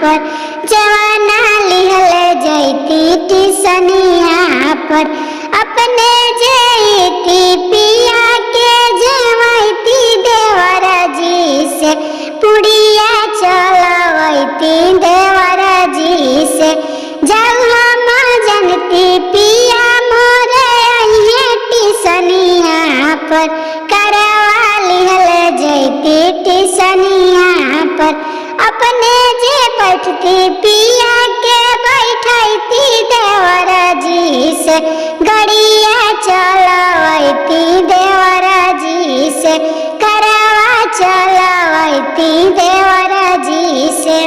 पर जवाना लिहल जैती टिसनिया पर अपने जैती पिया के जवैती देवरा जी से पुड़िया चलवैती देवरा जी से जब हम जनती पिया मोरे अहिए टिसनिया पर करवा लिहल जैती टिसनिया पर अपने जे बैठती पिया के बैठती देवरा जी से गड़िया चलवैती देवरा जी से करवा चलवैती देवरा जी से।